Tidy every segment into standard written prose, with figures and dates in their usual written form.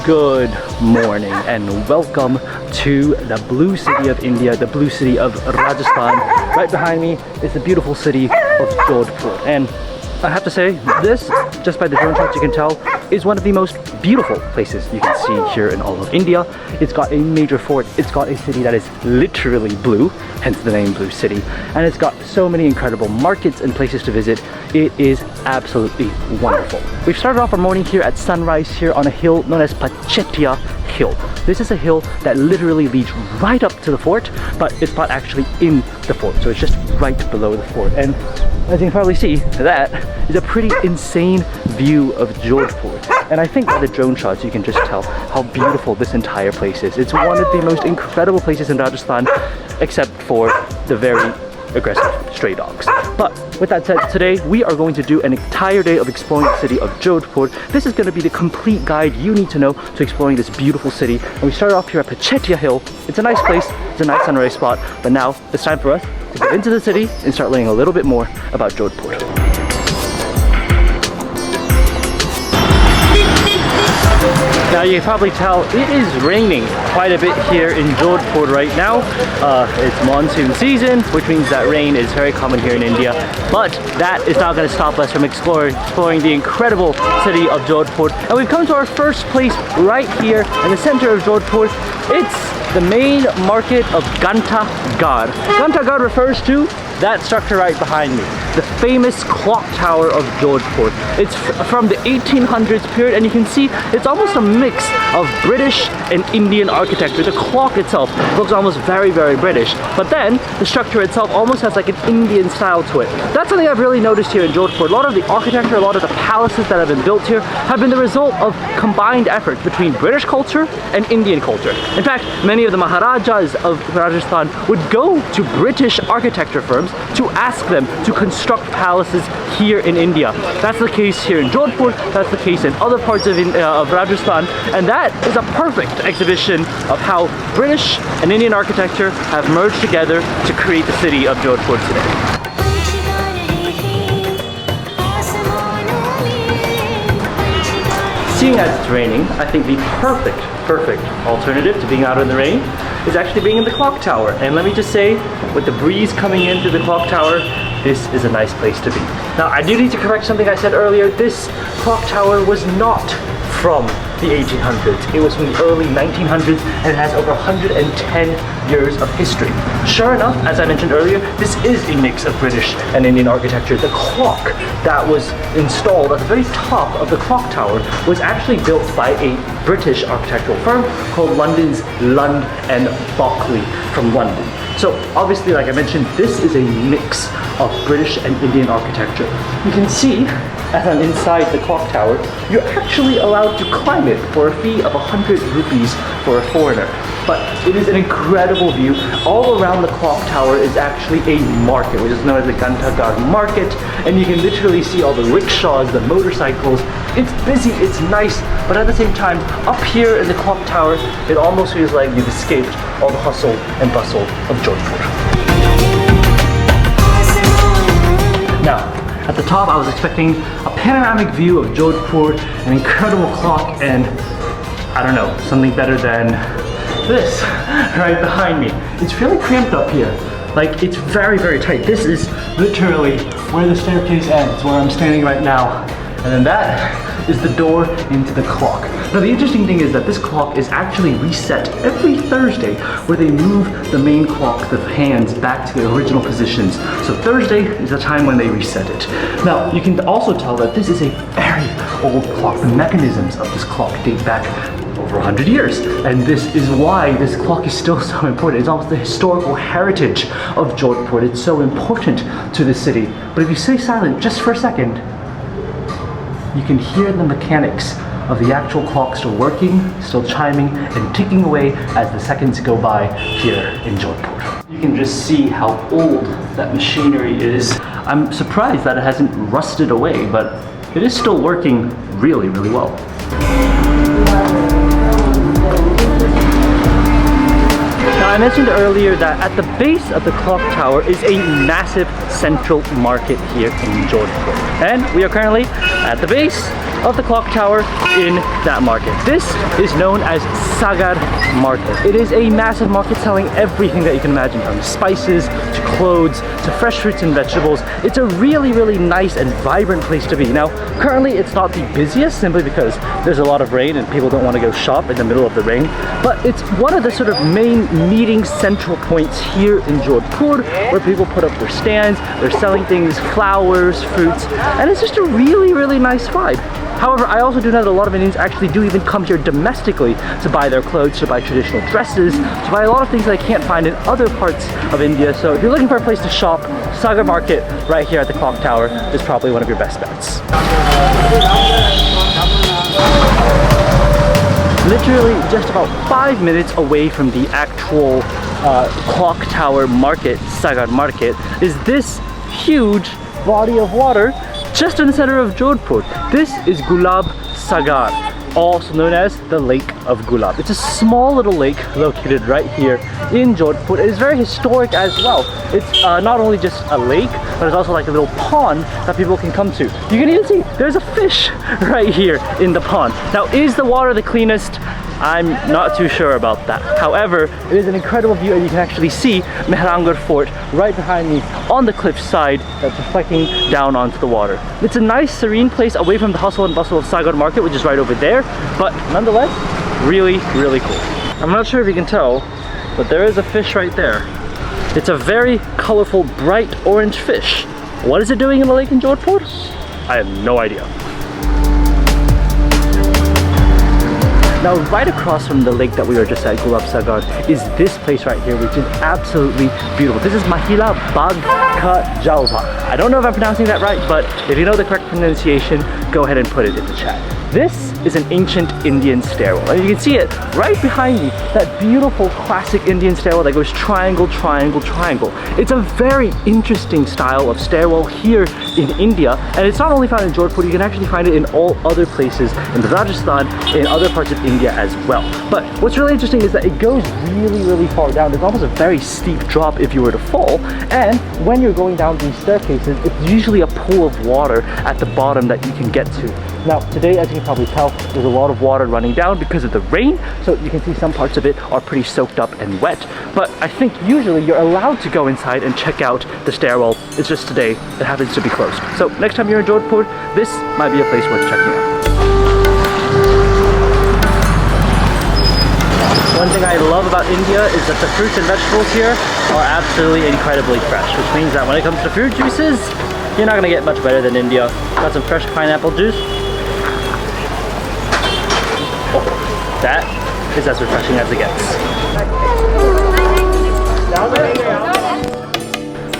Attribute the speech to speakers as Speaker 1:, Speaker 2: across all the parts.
Speaker 1: Good morning and welcome to the blue city of India, the blue city of Rajasthan. Right behind me is the beautiful city of Jodhpur. And I have to say, this, just by the drone shots you can tell, is one of the most beautiful places you can see here in all of India. It's got a major fort, it's got a city that is literally blue, hence the name Blue City, and it's got so many incredible markets and places to visit. It is absolutely wonderful. We've started off our morning here at sunrise here on a hill known as Pachetia Hill. This is a hill that literally leads right up to the fort, but it's not actually in the fort, so it's just right below the fort. And as you can probably see, that is a pretty insane view of Jodhpur. And I think by the drone shots you can just tell how beautiful this entire place is. It's one of the most incredible places in Rajasthan, except for the very aggressive stray dogs. But with that said, today we are going to do an entire day of exploring the city of Jodhpur. This is going to be the complete guide you need to know to exploring this beautiful city. And we started off here at Pachetia Hill. It's a nice place, it's a nice sunrise spot, but now it's time for us to get into the city and start learning a little bit more about Jodhpur. Now you can probably tell it is raining quite a bit here in Jodhpur right now. It's monsoon season, which means that rain is very common here in India. But that is not going to stop us from exploring the incredible city of Jodhpur. And we've come to our first place right here in the center of Jodhpur. It's the main market of Ghanta Ghar. Ghanta Ghar refers to that structure right behind me, the famous clock tower of Jodhpur. It's from the 1800s period, and you can see it's almost a mix of British and Indian architecture. The clock itself looks almost very, very British, but then the structure itself almost has like an Indian style to it. That's something I've really noticed here in Jodhpur. A lot of the architecture, a lot of the palaces that have been built here have been the result of combined efforts between British culture and Indian culture. In fact, many of the Maharajas of Rajasthan would go to British architecture firms to ask them to construct palaces here in India. That's the case here in Jodhpur, that's the case in other parts of Rajasthan, and that is a perfect exhibition of how British and Indian architecture have merged together to create the city of Jodhpur today. Seeing as it's raining, I think the perfect alternative to being out in the rain is actually being in the clock tower. And let me just say, with the breeze coming in through the clock tower, this is a nice place to be. Now, I do need to correct something I said earlier. This clock tower was not from the 1800s. It was from the early 1900s, and it has over 110 years of history. Sure enough, as I mentioned earlier, this is a mix of British and Indian architecture. The clock that was installed at the very top of the clock tower was actually built by a British architectural firm called London's Lund and Berkeley from London. So obviously, like I mentioned, this is a mix of British and Indian architecture. You can see, as I'm inside the clock tower, you're actually allowed to climb it for a fee of 100 rupees for a foreigner. But it is an incredible view. All around the clock tower is actually a market, which is known as the Ghanta Ghar market, and you can literally see all the rickshaws, the motorcycles. It's busy, it's nice, but at the same time, up here in the clock tower, it almost feels like you've escaped all the hustle and bustle of Jodhpur. Now, at the top, I was expecting a panoramic view of Jodhpur, an incredible clock, and I don't know, something better than this right behind me. It's really cramped up here. Like, it's very, very tight. This is literally where the staircase ends, where I'm standing right now. And then that is the door into the clock. Now, the interesting thing is that this clock is actually reset every Thursday, where they move the main clock, the hands, back to their original positions. So Thursday is the time when they reset it. Now, you can also tell that this is a very old clock. The mechanisms of this clock date back over 100 years. And this is why this clock is still so important. It's almost the historical heritage of Jodhpur. It's so important to the city. But if you stay silent just for a second, you can hear the mechanics of the actual clock still working, still chiming, and ticking away as the seconds go by here in Jodhpur. You can just see how old that machinery is. I'm surprised that it hasn't rusted away, but it is still working really, really well. Now, I mentioned earlier that at the base of the clock tower is a massive central market here in Jodhpur. And we are currently at the base of the clock tower in that market. This is known as Sagar Market. It is a massive market selling everything that you can imagine, from spices to clothes to fresh fruits and vegetables. It's a really nice and vibrant place to be. Now, currently it's not the busiest simply because there's a lot of rain and people don't want to go shop in the middle of the rain, but it's one of the sort of main meeting central points here in Jodhpur where people put up their stands, they're selling things, flowers, fruits, and it's just a really nice vibe. However, I also do know that a lot of Indians actually do even come here domestically to buy their clothes, to buy traditional dresses, to buy a lot of things that I can't find in other parts of India. So if you're looking for a place to shop, Sagar Market right here at the clock tower is probably one of your best bets. Literally just about 5 minutes away from the actual clock tower market, Sagar Market, is this huge body of water just in the center of Jodhpur. This is Gulab Sagar, also known as the Lake of Gulab. It's a small little lake located right here in Jodhpur. It is very historic as well. It's not only just a lake, but it's also like a little pond that people can come to. You can even see there's a fish right here in the pond. Now, is the water the cleanest? I'm not too sure about that. However, it is an incredible view, and you can actually see Mehrangarh Fort right behind me on the cliff side that's reflecting down onto the water. It's a nice, serene place away from the hustle and bustle of Sagar Market, which is right over there, but nonetheless, really cool. I'm not sure if you can tell, but there is a fish right there. It's a very colorful, bright orange fish. What is it doing in the lake in Jodhpur? I have no idea. Now, right across from the lake that we were just at, Gulab Sagar, is this place right here, which is absolutely beautiful. This is Mahila Bagh Ka Jalva. I don't know if I'm pronouncing that right, but if you know the correct pronunciation, go ahead and put it in the chat. This is an ancient Indian stairwell, and you can see it right behind me, that beautiful classic Indian stairwell that goes triangle, triangle, triangle. It's a very interesting style of stairwell here in India, and it's not only found in Jodhpur, you can actually find it in all other places in Rajasthan, in other parts of India as well. But what's really interesting is that it goes really far down. There's almost a very steep drop if you were to fall, and when you're going down these staircases, it's usually a pool of water at the bottom that you can get to. Now, today, as you can probably tell, there's a lot of water running down because of the rain, so you can see some parts of it are pretty soaked up and wet. But I think usually you're allowed to go inside and check out the stairwell. It's just today it happens to be closed. So next time you're in Jodhpur, this might be a place worth checking out. One thing I love about India is that the fruits and vegetables here are absolutely incredibly fresh, which means that when it comes to fruit juices, you're not gonna get much better than India. Got some fresh pineapple juice. Oh, that is as refreshing as it gets.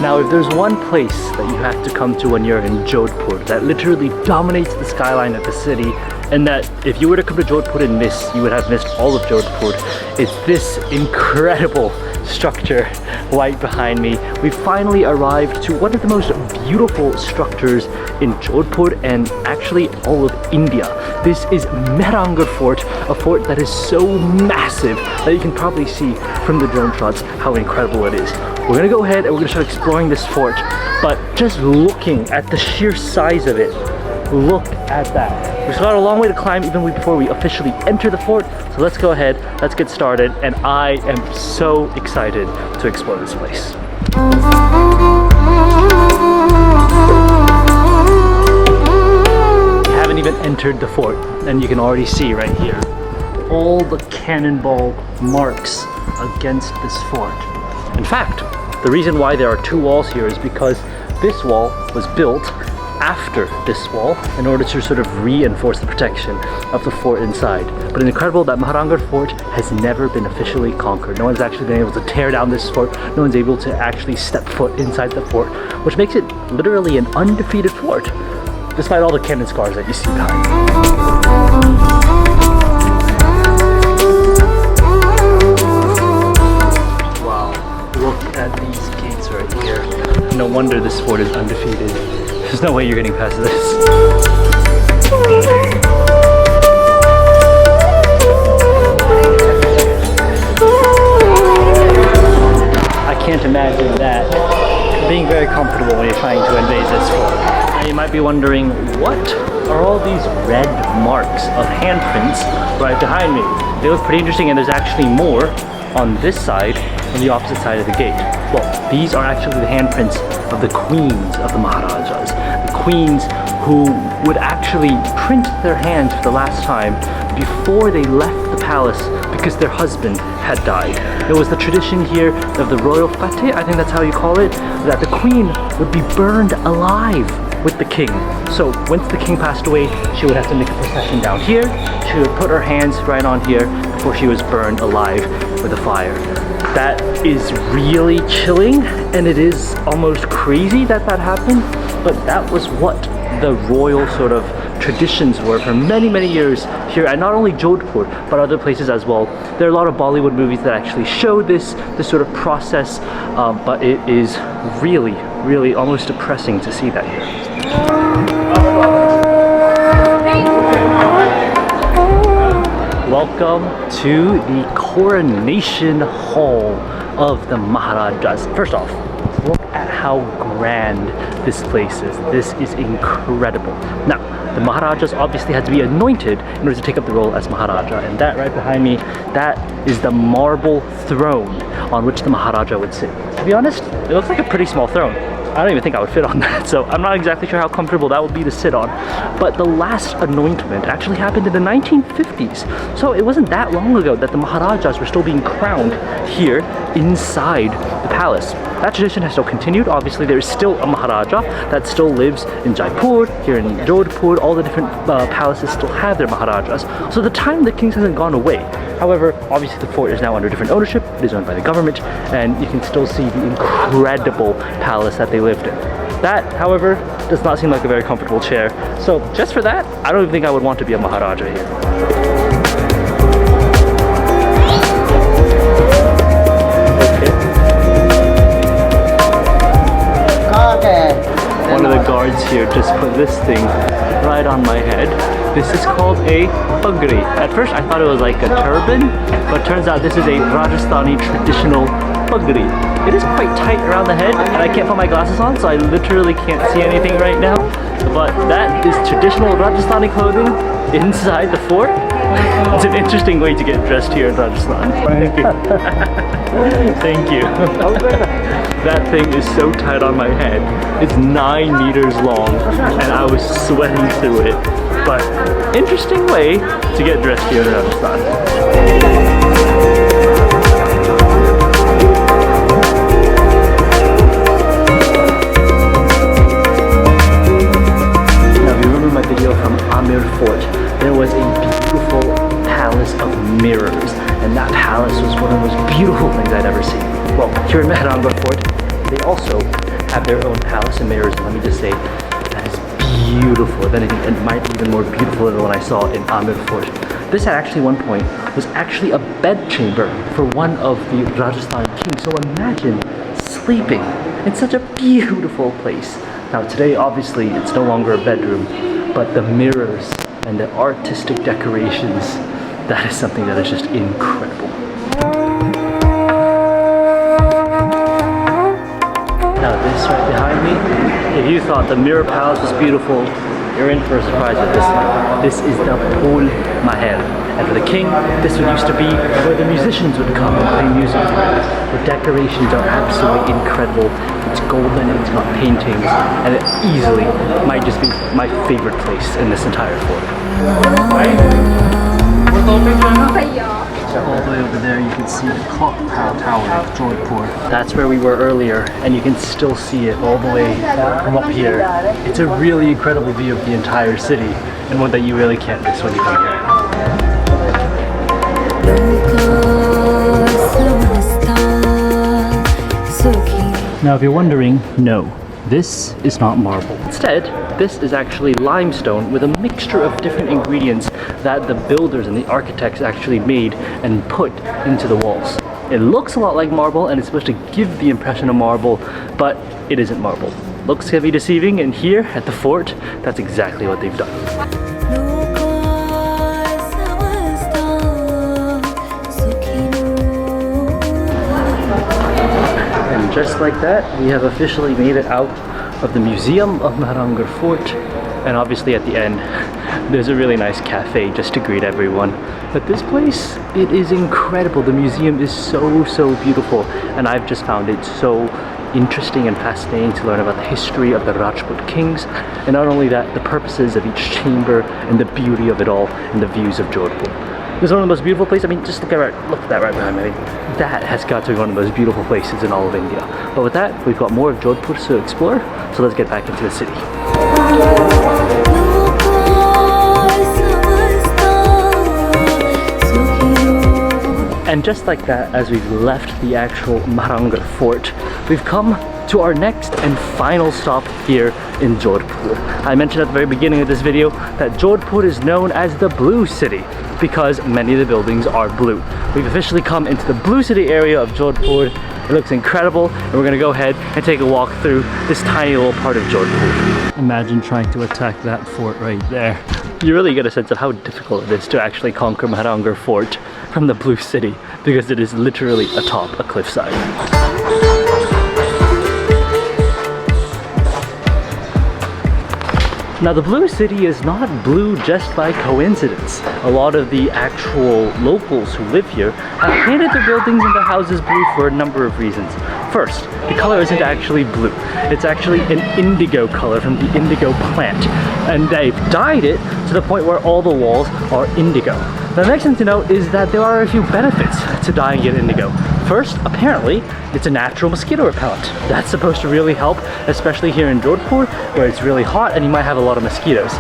Speaker 1: Now, if there's one place that you have to come to when you're in Jodhpur that literally dominates the skyline of the city, and that if you were to come to Jodhpur and miss, you would have missed all of Jodhpur, it's this incredible structure right behind me. We finally arrived to one of the most beautiful structures in Jodhpur and actually all of India. This is Mehrangarh Fort, a fort that is so massive that you can probably see from the drone shots how incredible it is. We're gonna go ahead and we're gonna start exploring this fort, but just looking at the sheer size of it, look at that. We've got a long way to climb even before we officially enter the fort, so let's go ahead, let's get started, and I am so excited to explore this place. Haven't even entered the fort, and you can already see right here all the cannonball marks against this fort. In fact, the reason why there are two walls here is because this wall was built after this wall in order to sort of reinforce the protection of the fort inside. But it's incredible that Mehrangarh Fort has never been officially conquered. No one's actually been able to tear down this fort. No one's able to actually step foot inside the fort, which makes it literally an undefeated fort, despite all the cannon scars that you see behind it. At these gates right here. No wonder this fort is undefeated. There's no way you're getting past this. I can't imagine that being very comfortable when you're trying to invade this fort. Now you might be wondering, what are all these red marks of handprints right behind me? They look pretty interesting, and there's actually more on this side, on the opposite side of the gate. Well, these are actually the handprints of the queens of the Maharajas. The queens who would actually print their hands for the last time before they left the palace because their husband had died. It was the tradition here of the royal fete, I think that's how you call it, that the queen would be burned alive with the king. So once the king passed away, she would have to make a procession down here. She would put her hands right on here before she was burned alive with a fire. That is really chilling, and it is almost crazy that that happened, but that was what the royal sort of traditions were for many, many years here at not only Jodhpur, but other places as well. There are a lot of Bollywood movies that actually show this sort of process, but it is really, really almost depressing to see that here. Welcome to the coronation hall of the Maharajas. First off, look at how grand this place is. This is incredible. Now, the Maharajas obviously had to be anointed in order to take up the role as Maharaja, and that right behind me, that is the marble throne on which the Maharaja would sit. To be honest, it looks like a pretty small throne. I don't even think I would fit on that, so I'm not exactly sure how comfortable that would be to sit on. But the last anointment actually happened in the 1950s, so it wasn't that long ago that the Maharajas were still being crowned here inside the palace. That tradition has still continued. Obviously, there is still a Maharaja that still lives in Jaipur, here in Jodhpur. All the different palaces still have their Maharajas. So the time of the kings hasn't gone away. However, obviously the fort is now under different ownership. It is owned by the government, and you can still see the incredible palace that they lived in. That, however, does not seem like a very comfortable chair. So just for that, I don't even think I would want to be a Maharaja here. One of the guards here just put this thing right on my head. This is called a pagri. At first I thought it was like a turban, but turns out this is a Rajasthani traditional pagri. It is quite tight around the head, and I can't put my glasses on, so I literally can't see anything right now. But that is traditional Rajasthani clothing inside the fort. It's an interesting way to get dressed here in Rajasthan. Thank you. Thank you. That thing is so tight on my head. It's 9 meters long, and I was sweating through it. But interesting way to get dressed here in Rajasthan. Now, if you remember my video from Mehrangarh Fort, there was a beautiful palace of mirrors, and that palace was one of the most beautiful things I'd ever seen. Well, here in Mehrangarh Fort, they also have their own palace and mirrors, and let me just say, that is beautiful. If anything, it might be even more beautiful than the one I saw in Mehrangarh Fort. This at actually one point was actually a bedchamber for one of the Rajasthan kings, so imagine sleeping in such a beautiful place. Now today, obviously, it's no longer a bedroom, but the mirrors and the artistic decorations, that is something that is just incredible. Now this right behind me, if you thought the mirror palace was beautiful, you're in for a surprise with this one. This is the Phul Mahal. And for the king, this one used to be where the musicians would come and play music. The decorations are absolutely incredible. It's golden, it's got paintings, and it easily might just be my favorite place in this entire fort. All the way over there you can see the clock tower of Jodhpur. That's where we were earlier, and you can still see it all the way from up here. It's a really incredible view of the entire city, and one that you really can't miss when you come here. Now if you're wondering, no, this is not marble. Instead, this is actually limestone with a mixture of different ingredients that the builders and the architects actually made and put into the walls. It looks a lot like marble, and it's supposed to give the impression of marble, but it isn't marble. Looks can be deceiving, and here at the fort, that's exactly what they've done. And just like that, we have officially made it out of the Museum of Mehrangarh Fort. And obviously at the end, there's a really nice cafe just to greet everyone. But this place, it is incredible. The museum is so beautiful. And I've just found it so interesting and fascinating to learn about the history of the Rajput kings. And not only that, the purposes of each chamber and the beauty of it all and the views of Jodhpur. This is one of the most beautiful places. I mean, just look at that right behind me. That has got to be one of the most beautiful places in all of India. But with that, we've got more of Jodhpur to explore. So let's get back into the city. And just like that, as we've left the actual Mehrangarh Fort, we've come to our next and final stop here in Jodhpur. I mentioned at the very beginning of this video that Jodhpur is known as the Blue City because many of the buildings are blue. We've officially come into the Blue City area of Jodhpur. It looks incredible, and we're gonna go ahead and take a walk through this tiny little part of Jodhpur. Imagine trying to attack that fort right there. You really get a sense of how difficult it is to actually conquer Mehrangarh Fort from the Blue City, because it is literally atop a cliffside. Now the Blue City is not blue just by coincidence. A lot of the actual locals who live here have painted their buildings and their houses blue for a number of reasons. First, the color isn't actually blue. It's actually an indigo color from the indigo plant. And they've dyed it to the point where all the walls are indigo. The next thing to note is that there are a few benefits to dyeing it indigo. First, apparently, it's a natural mosquito repellent. That's supposed to really help, especially here in Jodhpur, where it's really hot and you might have a lot of mosquitoes.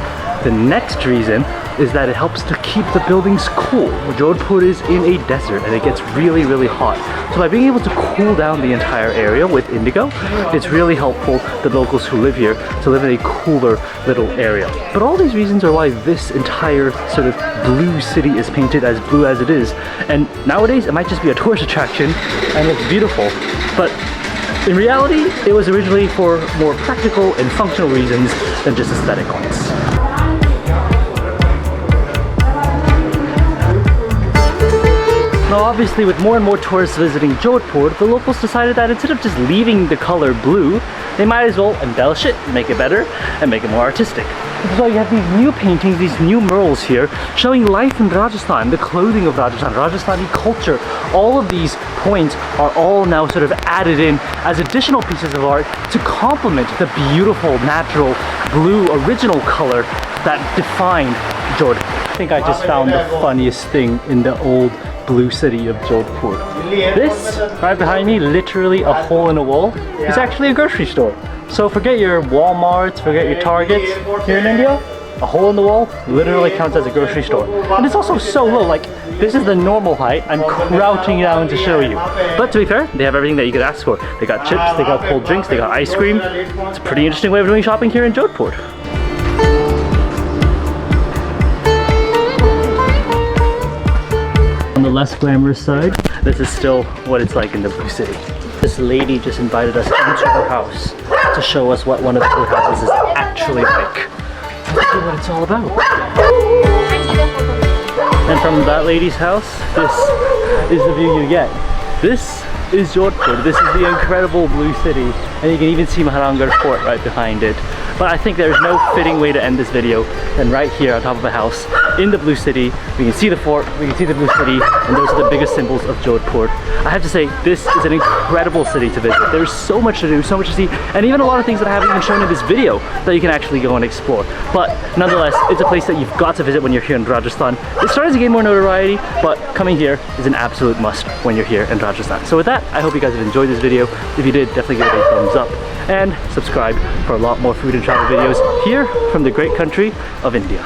Speaker 1: The next reason is that it helps to keep the buildings cool. Jodhpur is in a desert and it gets really hot. So by being able to cool down the entire area with indigo, it's really helpful to the locals who live here to live in a cooler little area. But all these reasons are why this entire sort of blue city is painted as blue as it is. And nowadays it might just be a tourist attraction and it's beautiful. But in reality, it was originally for more practical and functional reasons than just aesthetic ones. Now obviously with more and more tourists visiting Jodhpur, the locals decided that instead of just leaving the color blue, they might as well embellish it, make it better, and make it more artistic. So you have these new paintings, these new murals here, showing life in Rajasthan, the clothing of Rajasthan, Rajasthani culture. All of these points are all now sort of added in as additional pieces of art to complement the beautiful, natural, blue, original color that defined Jodhpur. I think I just found the funniest thing in the old Blue City of Jodhpur. This, right behind me, literally a hole in the wall, is actually a grocery store. So forget your Walmarts, forget your Targets. Here in India, a hole in the wall literally counts as a grocery store. And it's also so low, like this is the normal height. I'm crouching down to show you. But to be fair, they have everything that you could ask for. They got chips, they got cold drinks, they got ice cream. It's a pretty interesting way of doing shopping here in Jodhpur. On the less glamorous side, this is still what it's like in the Blue City. This lady just invited us into her house to show us what one of her houses is actually like. Let's see what it's all about. And from that lady's house, this is the view you get. This is Jodhpur. This is the incredible Blue City, and you can even see Mehrangarh Fort right behind it. But I think there's no fitting way to end this video than right here on top of a house in the Blue City. We can see the fort, we can see the Blue City, and those are the biggest symbols of Jodhpur. I have to say, this is an incredible city to visit. There's so much to do, so much to see, and even a lot of things that I haven't even shown in this video that you can actually go and explore. But nonetheless, it's a place that you've got to visit when you're here in Rajasthan. It's starting to gain more notoriety, but coming here is an absolute must when you're here in Rajasthan. So with that, I hope you guys have enjoyed this video. If you did, definitely give it a thumbs up and subscribe for a lot more food and travel videos here from the great country of India.